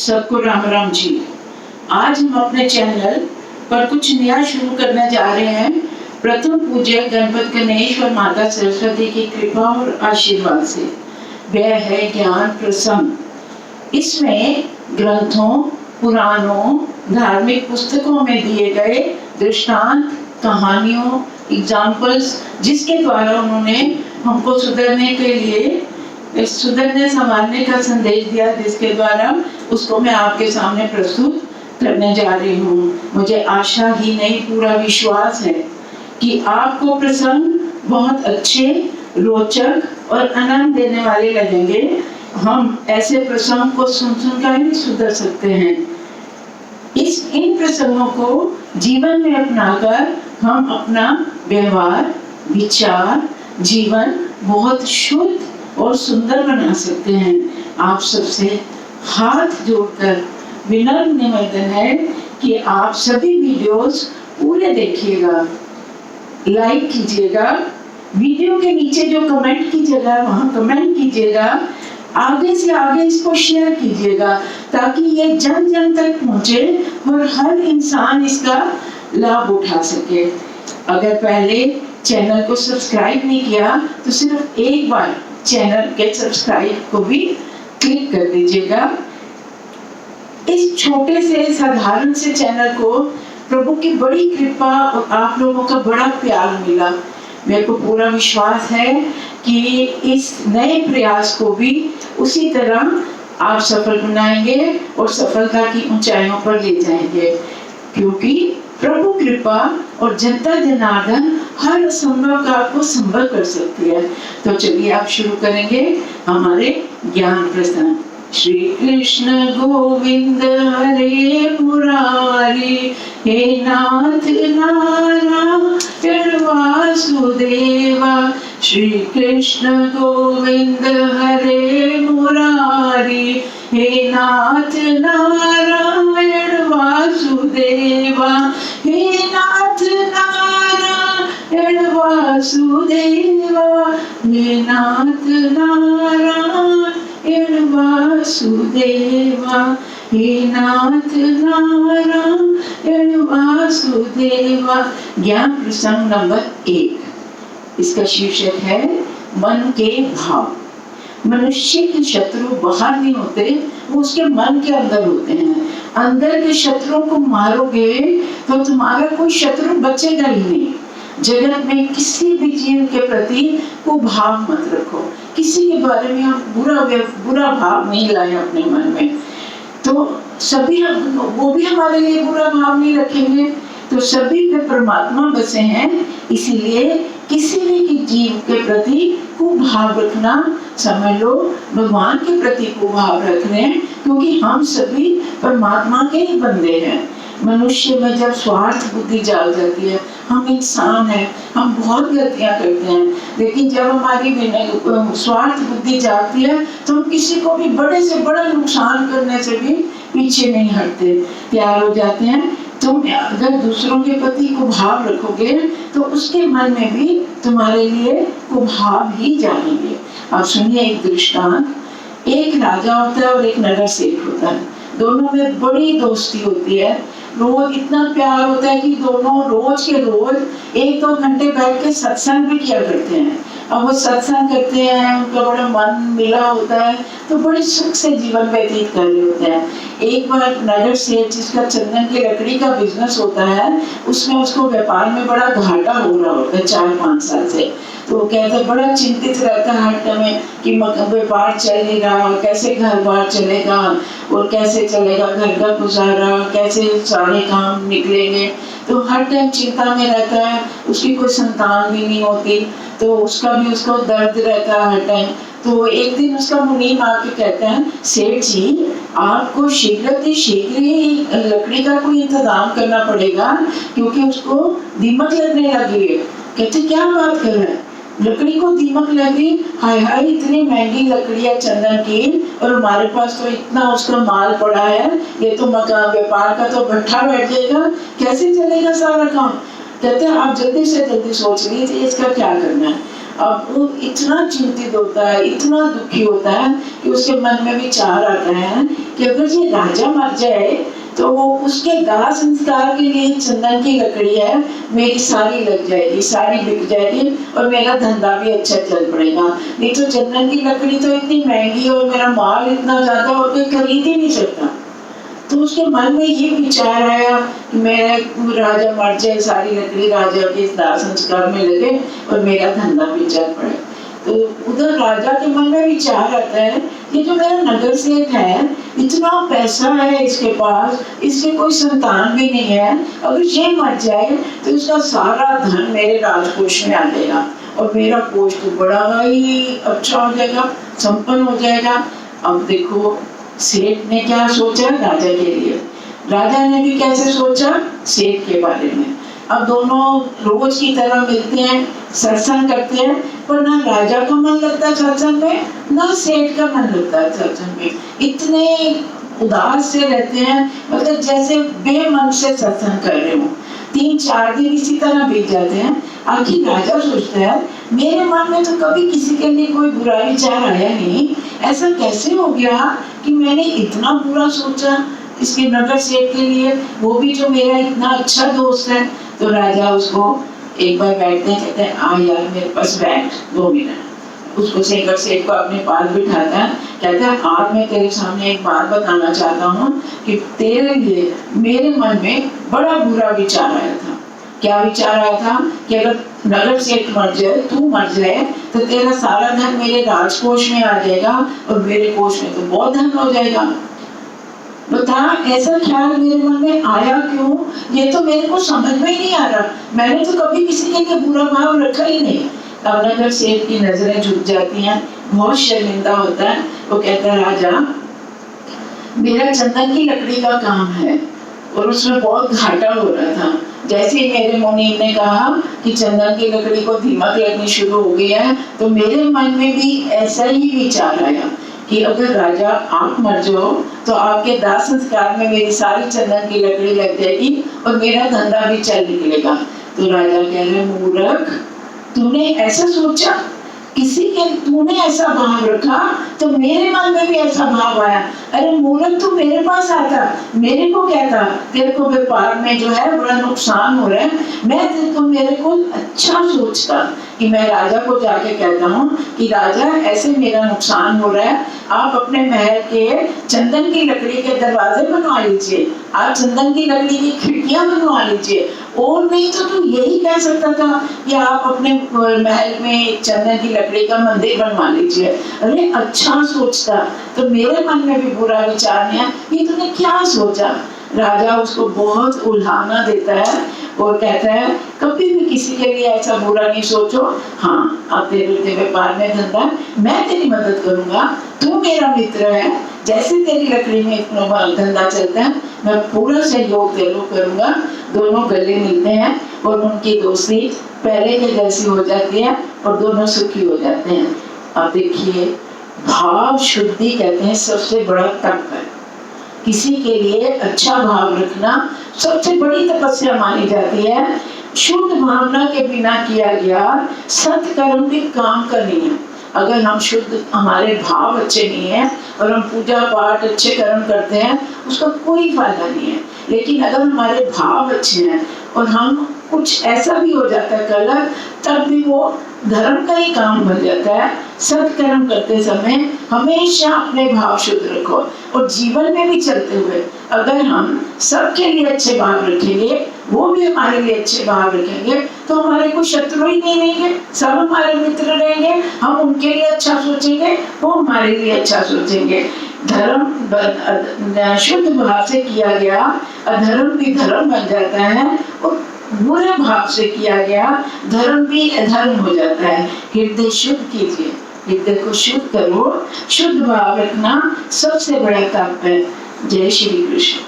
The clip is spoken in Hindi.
सबको राम राम जी। आज हम अपने चैनल पर कुछ नया शुरू करने जा रहे हैं। प्रथम पूज्य गणपति गणेश और माता सरस्वती की कृपा और आशीर्वाद से। वह है ज्ञान प्रसंग। इसमें ग्रंथों, पुराणों, धार्मिक पुस्तकों में दिए गए दृष्टांत, कहानियों, एग्जाम्पल्स, जिसके द्वारा उन्होंने हमको सुधरने संवारने का संदेश दिया, जिसके द्वारा उसको मैं आपके सामने प्रस्तुत करने जा रही हूँ। मुझे आशा ही नहीं, पूरा विश्वास है कि आपको प्रसंग बहुत अच्छे, रोचक और आनंद देने वाले लगेंगे। हम ऐसे प्रसंग को सुनकर ही सुधर सकते हैं। इन प्रसंगों को जीवन में अपनाकर हम अपना व्यवहार, विचार, जीवन बहुत शुद्ध और सुंदर बना सकते हैं। आप सबसे हाथ जोड़कर विनम्र निवेदन है कि आप सभी वीडियोस पूरे देखिएगा, लाइक कीजिएगा, वीडियो के नीचे जो कमेंट की जगह वहां कमेंट कीजिएगा, आगे से आगे इसको शेयर कीजिएगा ताकि ये जन जन तक पहुंचे और हर इंसान इसका लाभ उठा सके। अगर पहले चैनल को सब्सक्राइब नहीं किया तो सिर्फ एक बार चैनल के सब्सक्राइब को भी क्लिक कर दीजिएगा। इस छोटे से साधारण से चैनल को प्रभु की बड़ी कृपा और आप लोगों का बड़ा प्यार मिला। मेरे को पूरा विश्वास है कि इस नए प्रयास को भी उसी तरह आप सफल बनाएंगे और सफलता की ऊंचाइयों पर ले जाएंगे, क्योंकि प्रभु कृपा और जनता जनार्दन हर असंभव का आपको संभव कर सकती है। तो चलिए आप शुरू करेंगे हमारे ज्ञान प्रसंग। श्री कृष्ण गोविंद हरे मुरारी, हे नाथ नारायण वासुदेवा। श्री कृष्ण गोविंद हरे मुरारी, हे नाथ नारायण वासुदेवा। हे नाथ नारायण वासुदेवा, हे नाथ नारायण वासुदेवा, हे नाथ नारायण वासुदेवा। ज्ञान प्रसंग नंबर 1, इसका शीर्षक है मन के भाव। मनुष्य के शत्रु बाहर नहीं होते, वो उसके मन के अंदर होते हैं। अंदर के शत्रुओं को मारोगे तो तुम्हारा कोई शत्रु बचेगा ही नहीं। जगत में किसी भी जीव के प्रति को भाव मत रखो, किसी के बारे में आप बुरा भाव नहीं लाए अपने मन में, तो सभी वो भी हमारे लिए बुरा भाव नहीं रखेंगे। तो सभी पे परमात्मा बसे हैं, इसीलिए किसी भी जीव के प्रति कुभाव रखना समझ लो भगवान के प्रति कुभाव रख रहे हैं, क्योंकि हम सभी परमात्मा के ही बंदे हैं। मनुष्य में जब स्वार्थ बुद्धि जाग जाती है, हम इंसान हैं, हम बहुत गलतियां करते हैं, लेकिन जब हमारी स्वार्थ बुद्धि जागती है तो हम किसी को भी बड़े से बड़ा नुकसान करने से भी पीछे नहीं हटते, तैयार हो जाते हैं। तुम अगर दूसरों के प्रति कुभाव रखोगे तो उसके मन में भी तुम्हारे लिए कुभाव ही जानेंगे। अब सुनिए एक दृष्टांत। एक राजा होता है और एक नगर सेठ होता है। दोनों में बड़ी दोस्ती होती है, रोज इतना प्यार होता है कि दोनों रोज के रोज 1-2 घंटे बैठ के सत्संग भी किया करते हैं। अब वो सत्संग करते हैं, उनका बड़ा मन मिला होता है, तो बड़े सुख से जीवन व्यतीत कर रहे होते हैं। एक बार नगर सेठ, जिसका चंदन की लकड़ी का बिजनेस होता है, उसमें उसको व्यापार में बड़ा घाटा हो रहा होता है 4-5 साल से। तो वो कहते बड़ा चिंतित रहता है हर समय कि व्यापार चल नहीं रहा, कैसे घर बार चलेगा और कैसे चलेगा घर का गुजारा, कैसे सारे काम निकलेंगे। तो हर टाइम चिंता में रहता है। उसकी कोई संतान भी नहीं होती, तो उसको दर्द रहता है हर टाइम। तो एक दिन उसका मुनीम आके कहते हैं, सेठ जी आपको शीघ्र ही लकड़ी का कोई इंतजाम करना पड़ेगा, क्योंकि उसको दीमक लगने लगी है। कहते क्या बात कर रहे हैं, लकड़ी को दीमक लगी? हाय हाय, इतनी महंगी लकड़ी है चंदन की और हमारे पास तो इतना उसका माल पड़ा है, ये तो व्यापार का तो भट्ठा बैठ जाएगा, कैसे चलेगा सारा काम। कहते हैं आप जल्दी से जल्दी सोच लीजिए इसका क्या करना है। अब वो इतना चिंतित होता है, इतना दुखी होता है कि उसके मन में विचार आता है कि अगर ये राजा मर जाए तो वो उसके दाह संस्कार के लिए चंदन की लकड़ी है, मेरी सारी लग जाएगी, सारी बिक जाएगी और मेरा धंधा भी अच्छा चल पड़ेगा। नहीं तो चंदन की लकड़ी तो इतनी महंगी और मेरा माल इतना ज्यादा और कोई खरीद ही नहीं सकता। तो उसके मन में ये विचार आया कि मेरा राजा मर जाए, सारी लकड़ी राजा के दाह संस्कार में लगे और मेरा धंधा भी चल पड़े। तो उधर राजा के मन में विचार आता है कि जो मेरा नगर सेठ है, इतना पैसा है इसके पास, इसके कोई संतान भी नहीं है, अगर ये मर जाए तो इसका सारा धन मेरे राजकोष में आ जाएगा और मेरा कोष तो बड़ा ही अच्छा हो जाएगा, संपन्न हो जाएगा। अब देखो सेठ ने क्या सोचा राजा के लिए, राजा ने भी कैसे सोचा सेठ के बारे में। अब दोनों रोज की तरह मिलते हैं, सत्संग करते हैं, पर ना राजा का मन लगता है सत्संग में, ना सेठ का मन लगता है सत्संग में। इतने उदास से रहते हैं, मतलब जैसे बेमन से सत्संग कर रहे हो। 3-4 दिन इसी तरह बीत जाते हैं। आखिर राजा सोचता है मेरे मन में तो कभी किसी के लिए कोई बुरा विचार आया नहीं, ऐसा कैसे हो गया कि मैंने इतना बुरा सोचा इसके नगर सेठ के लिए, वो भी जो मेरा इतना अच्छा दोस्त है। तो राजा उसको एक बार बैठते हैं, कहते हैं आ यार मेरे पास बैठ 2 मिनट। उसको नगर सेठ को अपने पास बिठाता है, कहता है आज मैं तेरे सामने एक बात बताना चाहता हूँ कि तेरे लिए मेरे मन में बड़ा बुरा विचार आया था। क्या विचार आया था कि अगर नगर सेठ मर जाए, तू मर जाए, तो तेरा सारा धन मेरे राजकोष में आ जाएगा और मेरे कोष में तो बहुत धन हो जाएगा। बता ऐसा ख्याल मेरे मन में आया क्यों, ये तो मेरे को समझ में ही नहीं आ रहा, मैंने तो कभी किसी के लिए बुरा भाव रखा ही नहीं। अब नगर सेठ की नजरें झुक जाती हैं, बहुत शर्मिंदा होता है। वो कहता है राजा मेरा चंदन की लकड़ी का काम है और उसमें बहुत घाटा हो रहा था। जैसे ही मेरे मुनीम ने कहा कि चंदन की लकड़ी को दीमक लगनी शुरू हो गई है, तो मेरे मन में भी ऐसा ही विचार आया कि अगर राजा आप मर जाओ तो आपके दाह संस्कार में मेरी सारी चंदन की लकड़ी लग जाएगी और मेरा धंधा भी चल निकलेगा। तो राजा कह रहे मूर्ख, तूने ऐसा सोचा, किसी के तूने ऐसा भाव रखा तो मेरे मन में भी ऐसा भाव आया। अरे मूर्ख, तू मेरे पास आता, मेरे को कहता तेरे को व्यापार में जो है बड़ा नुकसान हो रहा है, मैं तेरे को मेरे को अच्छा सोचता कि मैं राजा को जाके कहता हूँ कि राजा ऐसे मेरा नुकसान हो रहा है, आप अपने महल के चंदन की लकड़ी के दरवाजे बनवा लीजिए, आप चंदन की लकड़ी की खिड़कियां बनवा लीजिए, और नहीं तो तू यही कह सकता था कि आप अपने महल में चंदन की लकड़ी का मंदिर बनवा लीजिए। अरे अच्छा सोचता, तो मेरे मन में भी बुरा विचार नहीं है, ये तूने क्या सोचा। राजा उसको बहुत उल्हाना देता है और कहता है कभी भी किसी के लिए ऐसा बुरा नहीं सोचो। हाँ अब तेरे व्यापार में धंधा, मैं तेरी मदद करूंगा, तू मेरा मित्र है, जैसे तेरी लकड़ी में इतना धंधा चलता है मैं पूरा सहयोग तेरे को करूंगा। दोनों गले मिलते हैं और उनकी दोस्ती पहले के जैसी हो जाती है और दोनों सुखी हो जाते हैं। अब देखिए भाव शुद्धि कहते हैं सबसे बड़ा तप है। किसी के लिए अच्छा भाव रखना सबसे बड़ी तपस्या मानी जाती है। शुद्ध भावना के बिना किया गया सत्कर्म भी काम का नहीं है। अगर हम शुद्ध, हमारे भाव अच्छे नहीं है और हम पूजा पाठ अच्छे कर्म करते हैं उसका कोई फायदा नहीं है। लेकिन अगर हमारे भाव अच्छे हैं और हम कुछ ऐसा भी हो जाता है गलत, तब भी वो धर्म का ही काम बन जाता है। सत्कर्म करते समय हमेशा अपने भाव शुद्ध रखो और जीवन में भी चलते हुए अगर हम सबके लिए अच्छे भाव रखेंगे, वो भी हमारे लिए अच्छे भाव रखेंगे, तो हमारे कोई शत्रु ही नहीं रहेंगे, सब हमारे मित्र रहेंगे। हम उनके लिए अच्छा सोचेंगे, वो हमारे लिए अच्छा सोचेंगे। धर्म शुद्ध भाव से किया गया अधर्म भी धर्म बन जाता है और बुरे भाव से किया गया धर्म भी अधर्म हो जाता है। हृदय शुद्ध कीजिए, हृदय को शुद्ध करो, शुद्ध भाव रखना सबसे बड़ा तप है। जय श्री कृष्ण।